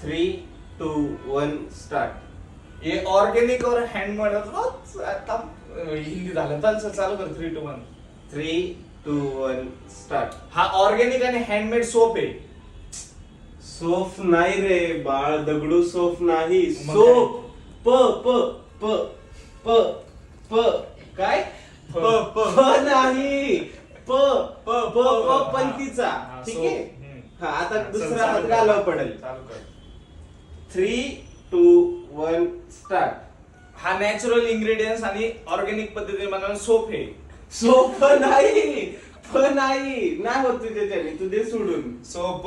3, 2, 1 start. ये organic और handmade आता हिंदी झालं. चल चालू कर 3, 2, 1. 3, 2, 1 स्टार्ट. हा ऑर्गेनिक आणि हँडमेड सोप आहे. सोफ नाही रे बाळ, दगडू सोफ नाही. मग सोप प प प प प काय प, प प. प नाही प प प प पंथीचा. हा, ठीक सोप. आहे. हम्म. हा आता चल, दुसरा चालू हात कर. घालावं पडेल. चालू कर. 3, 2, 1 स्टार्ट. हा नॅचरल इन्ग्रेडियंट्स आणि ऑर्गेनिक पद्धतीने बनवलेला सोप आहे. सोप नाही प नाही नाही होत तुझ्याच्याने, तू दे सोडून. सोप प.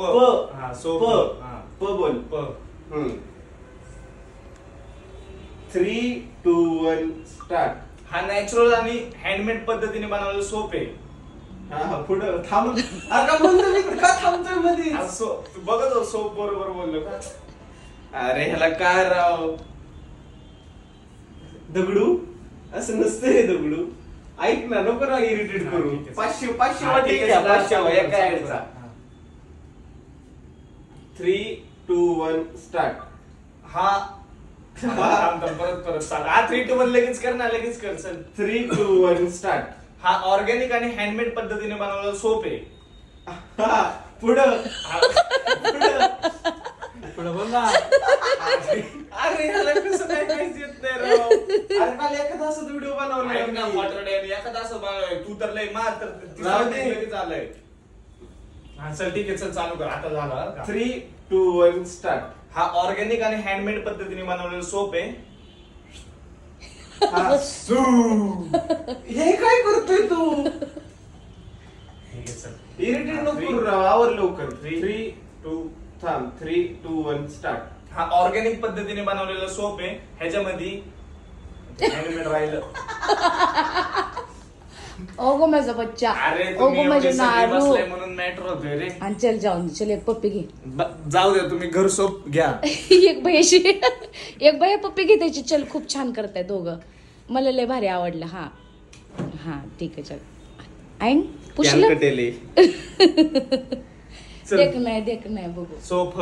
हा सोप प. हा प बोल. प 3, 2, 1 स्टार्ट. हा नॅचरल आणि हँडमेड पद्धतीने बनवलेला सोप आहे. हा पुढं थांब. अरे म्हणतो मी का थांबतोय मध्ये? हा, तू बघत हो, सोप बरोबर बोललो का? अरे ह्याला काय राव, दगडू असं नसतं रे दगडू. ऐक ना, नको ना इरिटेट हा, करू. ठीक आहे. 500 हा, ठीक आहे, 500 एका चालू ऍडचा. कर. 3, 2, 1 स्टार्ट. हा थांब, परत चाल. हा 3, 2, 1 लगेच कर ना, लगेच कर. चल. 3, 2, 1 स्टार्ट. हा ऑर्गॅनिक आणि हँडमेड पद्धतीने बनवलेला सोप आहे. पुढं हा, पुढे बोल ना. अरे ह्याला कसं काय काहीच येत नाही राव. अरे काल एखादा असं व्हिडिओ ऐक ना, बनवला. Saturday आणि एखादा असं बनवलंय. तू तर लय मार तर राहू दे. लगेच आलंय. हा चल ठीक आहे, चल चालू कर. आता झाला का? 3, 2, 1 स्टार्ट. हा ऑर्गॅनिक आणि हँडमेड पद्धतीने बनवलेला सोप आहे. हे काय करतोय तू? ठीक आहे, चल. इरिटेट नको Three. करू राव, आवर लवकर. Three. 3, 2 थांब. 3, 2, 1 स्टार्ट. हा ऑर्गॅनिक पद्धतीने बनवलेला सोप आहे. ह्याच्यामध्ये हँडमेड राहिलं. ओगो माझा बच्चा, अरे ओगो तुम्ही माझे एवढे सगळे नारू. बसलाय म्हणून मॅटर होतोय रे. आणि चल जाऊन दे, चल एक पप्पी घे. जाऊ द्या, तुम्ही घर सोप घ्या. एक भैयाशी एक भैया पप्पी घे त्याची. चल खूप छान करताय दोघं. मला लय भारी आवडलं. हा हा ठीक आहे, चल. ऐन पुसलं कटेले. देख नाही बघू. सोप